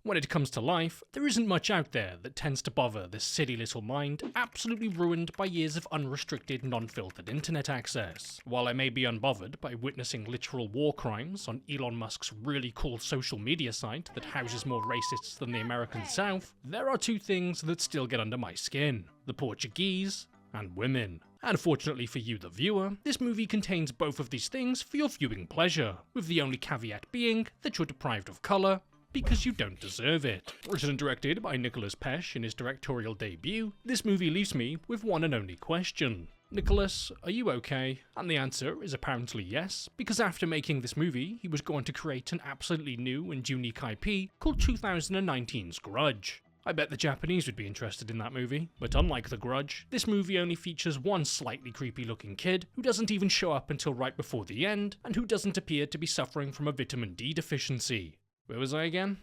When it comes to life, there isn't much out there that tends to bother this silly little mind, absolutely ruined by years of unrestricted, non-filtered internet access. While I may be unbothered by witnessing literal war crimes on Elon Musk's really cool social media site that houses more racists than the American South, there are two things that still get under my skin: the Portuguese and women. Unfortunately for you, the viewer, this movie contains both of these things for your viewing pleasure, with the only caveat being that you're deprived of colour, because you don't deserve it. Written and directed by Nicholas Pesh in his directorial debut, this movie leaves me with one and only question. Nicholas, are you okay? And the answer is apparently yes, because after making this movie, he was going to create an absolutely new and unique IP called 2019's Grudge. I bet the Japanese would be interested in that movie, but unlike The Grudge, this movie only features one slightly creepy looking kid who doesn't even show up until right before the end, and who doesn't appear to be suffering from a vitamin D deficiency. Where was I again?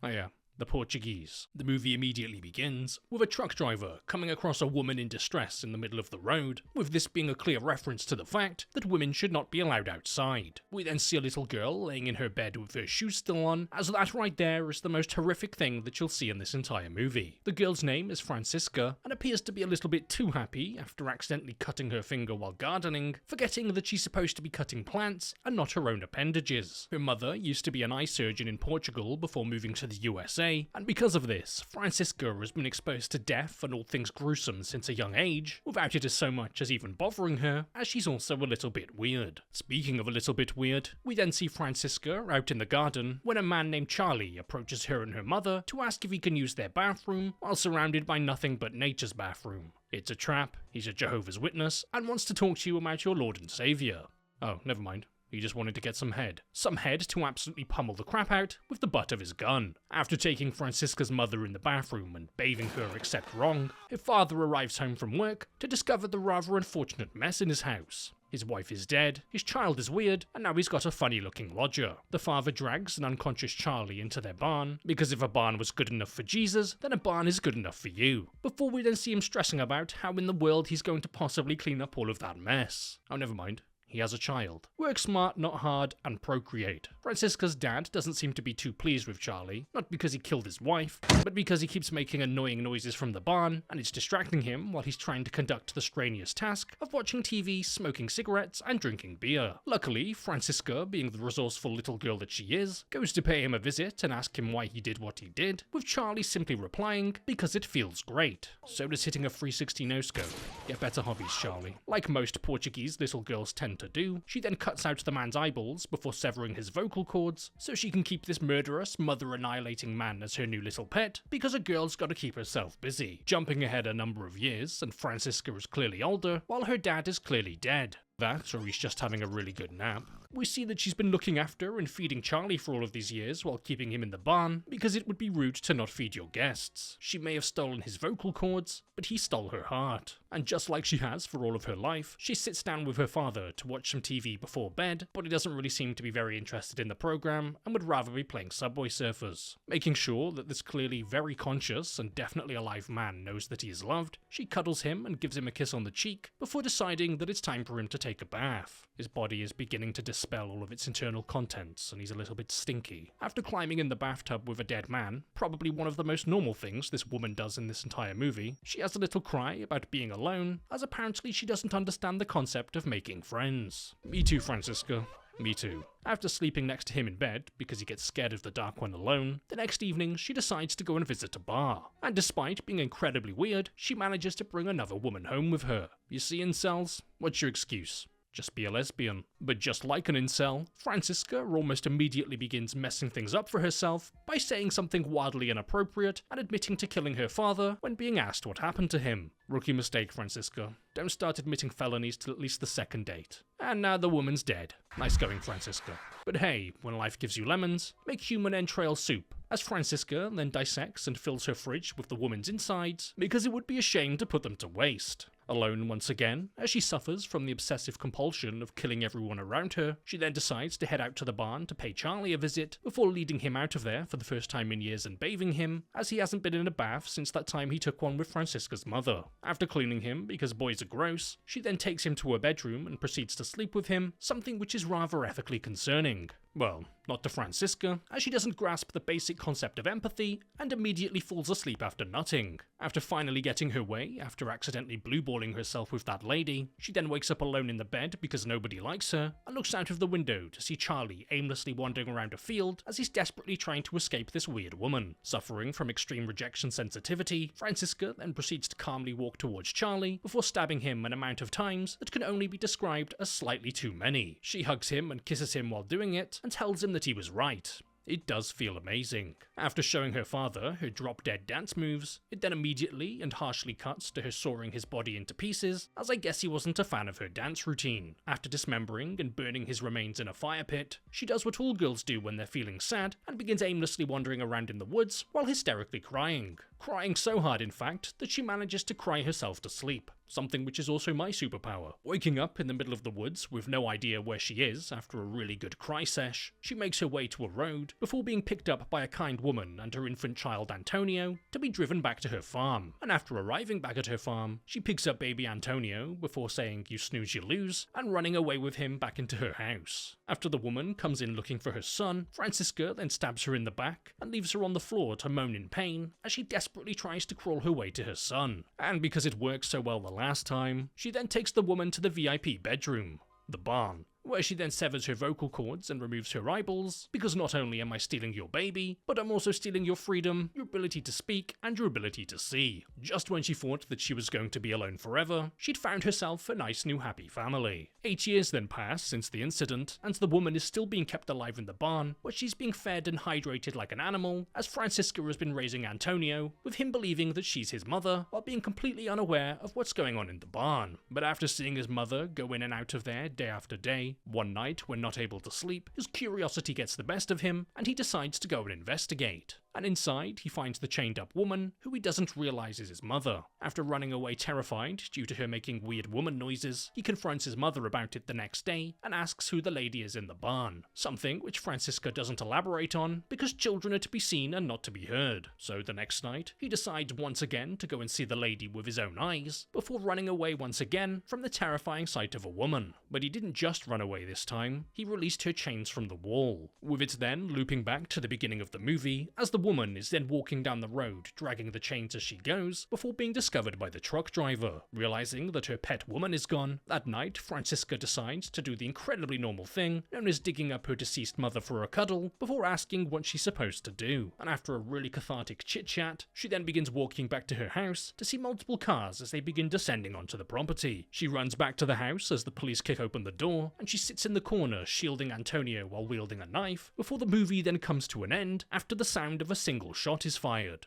Oh yeah, the Portuguese. The movie immediately begins with a truck driver coming across a woman in distress in the middle of the road, with this being a clear reference to the fact that women should not be allowed outside. We then see a little girl laying in her bed with her shoes still on, as that right there is the most horrific thing that you'll see in this entire movie. The girl's name is Francisca, and appears to be a little bit too happy after accidentally cutting her finger while gardening, forgetting that she's supposed to be cutting plants and not her own appendages. Her mother used to be an eye surgeon in Portugal before moving to the USA, and because of this, Francisca has been exposed to death and all things gruesome since a young age, without it as so much as even bothering her, as she's also a little bit weird. Speaking of a little bit weird, we then see Francisca out in the garden when a man named Charlie approaches her and her mother to ask if he can use their bathroom while surrounded by nothing but nature's bathroom. It's a trap, he's a Jehovah's Witness, and wants to talk to you about your Lord and Saviour. Oh, never mind. He just wanted to get some head. Some head to absolutely pummel the crap out with the butt of his gun. After taking Francisca's mother in the bathroom and bathing her except wrong, her father arrives home from work to discover the rather unfortunate mess in his house. His wife is dead, his child is weird, and now he's got a funny looking lodger. The father drags an unconscious Charlie into their barn, because if a barn was good enough for Jesus, then a barn is good enough for you. Before we then see him stressing about how in the world he's going to possibly clean up all of that mess. Oh, never mind. He has a child. Work smart, not hard, and procreate. Francisca's dad doesn't seem to be too pleased with Charlie, not because he killed his wife, but because he keeps making annoying noises from the barn, and it's distracting him while he's trying to conduct the strenuous task of watching TV, smoking cigarettes, and drinking beer. Luckily, Francisca, being the resourceful little girl that she is, goes to pay him a visit and ask him why he did what he did, with Charlie simply replying, because it feels great. So does hitting a 360 no-scope. Get better hobbies, Charlie. Like most Portuguese little girls tend to do, she then cuts out the man's eyeballs before severing his vocal cords so she can keep this murderous, mother-annihilating man as her new little pet, because a girl's gotta keep herself busy. Jumping ahead a number of years, and Francisca is clearly older, while her dad is clearly dead. That, or he's just having a really good nap. We see that she's been looking after and feeding Charlie for all of these years while keeping him in the barn, because it would be rude to not feed your guests. She may have stolen his vocal cords, but he stole her heart. And just like she has for all of her life, she sits down with her father to watch some TV before bed, but he doesn't really seem to be very interested in the program and would rather be playing Subway Surfers. Making sure that this clearly very conscious and definitely alive man knows that he is loved, she cuddles him and gives him a kiss on the cheek before deciding that it's time for him to take a bath. His body is beginning to dispel all of its internal contents and he's a little bit stinky. After climbing in the bathtub with a dead man, probably one of the most normal things this woman does in this entire movie, she has a little cry about being alone, as apparently she doesn't understand the concept of making friends. Me too, Francisca. Me too. After sleeping next to him in bed, because he gets scared of the dark when alone, the next evening she decides to go and visit a bar. And despite being incredibly weird, she manages to bring another woman home with her. You see, incels? What's your excuse? Just be a lesbian. But just like an incel, Francisca almost immediately begins messing things up for herself by saying something wildly inappropriate and admitting to killing her father when being asked what happened to him. Rookie mistake, Francisca. Don't start admitting felonies till at least the second date. And now the woman's dead. Nice going, Francisca. But hey, when life gives you lemons, make human entrail soup, as Francisca then dissects and fills her fridge with the woman's insides, because it would be a shame to put them to waste. Alone once again, as she suffers from the obsessive compulsion of killing everyone around her, she then decides to head out to the barn to pay Charlie a visit, before leading him out of there for the first time in years and bathing him, as he hasn't been in a bath since that time he took one with Francisca's mother. After cleaning him, because boys are gross, she then takes him to her bedroom and proceeds to sleep with him, something which is rather ethically concerning. Well, not to Francisca, as she doesn't grasp the basic concept of empathy, and immediately falls asleep after nutting. After finally getting her way, after accidentally blueballing herself with that lady, she then wakes up alone in the bed because nobody likes her, and looks out of the window to see Charlie aimlessly wandering around a field as he's desperately trying to escape this weird woman. Suffering from extreme rejection sensitivity, Francisca then proceeds to calmly walk towards Charlie, before stabbing him an amount of times that can only be described as slightly too many. She hugs him and kisses him while doing it, and tells him that he was right. It does feel amazing. After showing her father her drop-dead dance moves, it then immediately and harshly cuts to her sawing his body into pieces, as I guess he wasn't a fan of her dance routine. After dismembering and burning his remains in a fire pit, she does what all girls do when they're feeling sad, and begins aimlessly wandering around in the woods while hysterically crying. Crying so hard, in fact, that she manages to cry herself to sleep. Something which is also my superpower. Waking up in the middle of the woods with no idea where she is after a really good cry sesh, she makes her way to a road before being picked up by a kind woman and her infant child Antonio to be driven back to her farm. And after arriving back at her farm, she picks up baby Antonio before saying "you snooze you lose" and running away with him back into her house. After the woman comes in looking for her son, Francisca then stabs her in the back and leaves her on the floor to moan in pain as she desperately tries to crawl her way to her son. And because it worked so well the last time, she then takes the woman to the VIP bedroom, the barn, where she then severs her vocal cords and removes her eyeballs, because not only am I stealing your baby, but I'm also stealing your freedom, your ability to speak, and your ability to see. Just when she thought that she was going to be alone forever, she'd found herself a nice new happy family. 8 years then pass since the incident, and the woman is still being kept alive in the barn, where she's being fed and hydrated like an animal, as Francisca has been raising Antonio, with him believing that she's his mother, while being completely unaware of what's going on in the barn. But after seeing his mother go in and out of there day after day, one night, when not able to sleep, his curiosity gets the best of him, and he decides to go and investigate. And inside, he finds the chained-up woman, who he doesn't realize is his mother. After running away terrified due to her making weird woman noises, he confronts his mother about it the next day, and asks who the lady is in the barn. Something which Francisca doesn't elaborate on, because children are to be seen and not to be heard. So the next night, he decides once again to go and see the lady with his own eyes, before running away once again from the terrifying sight of a woman. But he didn't just run away this time, he released her chains from the wall. With it then looping back to the beginning of the movie, as the woman is then walking down the road, dragging the chains as she goes, before being discovered by the truck driver. Realizing that her pet woman is gone, that night Francisca decides to do the incredibly normal thing known as digging up her deceased mother for a cuddle, before asking what she's supposed to do. And after a really cathartic chit-chat, she then begins walking back to her house to see multiple cars as they begin descending onto the property. She runs back to the house as the police kick open the door, and she sits in the corner shielding Antonio while wielding a knife, before the movie then comes to an end after the sound of a single shot is fired.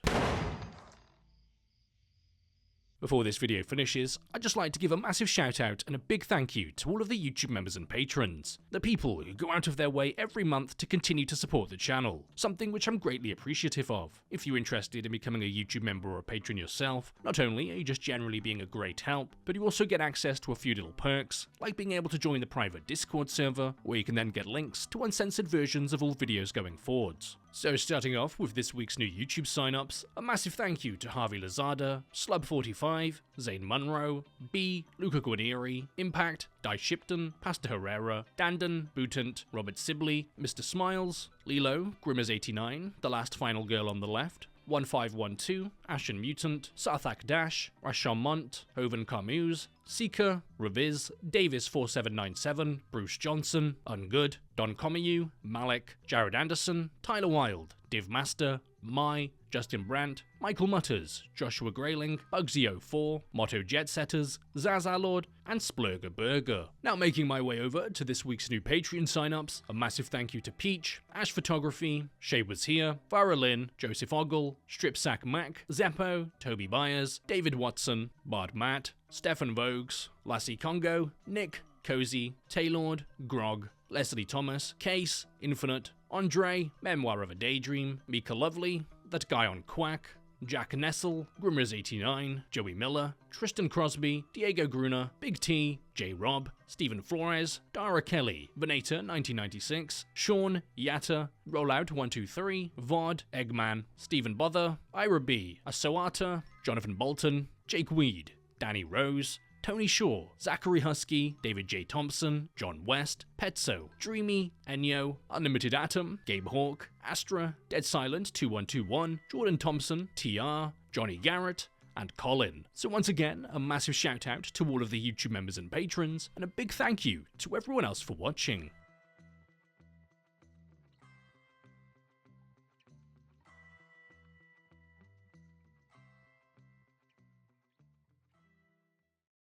Before this video finishes, I'd just like to give a massive shout out and a big thank you to all of the YouTube members and patrons, the people who go out of their way every month to continue to support the channel, something which I'm greatly appreciative of. If you're interested in becoming a YouTube member or a patron yourself, not only are you just generally being a great help, but you also get access to a few little perks, like being able to join the private Discord server, where you can then get links to uncensored versions of all videos going forwards. So starting off with this week's new YouTube signups, a massive thank you to Harvey Lazada, Slub45, Zane Munro, B, Luca Guarnieri, Impact, Di Shipton, Pastor Herrera, Dandan, Bootant, Robert Sibley, Mr. Smiles, Lilo, Grimmers89, The Last Final Girl on the Left, 1512, Ashen Mutant, Sarthak Dash, Rashon Mont, Hoven Carmuse, Seeker, Reviz, Davis4797, Bruce Johnson, Ungood, Don Comiu, Malik, Jared Anderson, Tyler Wilde, Div Master, Mai, Justin Brandt, Michael Mutters, Joshua Grayling, Bugsy04, Motto Jetsetters, Zaza Lord, and Splurger Burger. Now making my way over to this week's new Patreon signups, a massive thank you to Peach, Ash Photography, Shay Was Here, Vara Lynn, Joseph Ogle, Stripsack Mac, Zeppo, Toby Byers, David Watson, Bard Matt, Stefan Vogues, Lassie Congo, Nick, Cozy, Taylord, Grog, Leslie Thomas, Case, Infinite, Andre, Memoir of a Daydream, Mika Lovely, That Guy on Quack, Jack Nessel, Grimers89, Joey Miller, Tristan Crosby, Diego Gruner, Big T, J. Rob, Stephen Flores, Dara Kelly, Venator 1996, Sean, Yatta, Rollout123, Vod, Eggman, Stephen Bother, Ira B, Asoata, Jonathan Bolton, Jake Weed, Danny Rose, Tony Shaw, Zachary Husky, David J. Thompson, John West, Petso, Dreamy, Enyo, Unlimited Atom, Gabe Hawk, Astra, Dead Silent 2121, Jordan Thompson, TR, Johnny Garrett, and Colin. So once again, a massive shout out to all of the YouTube members and patrons, and a big thank you to everyone else for watching.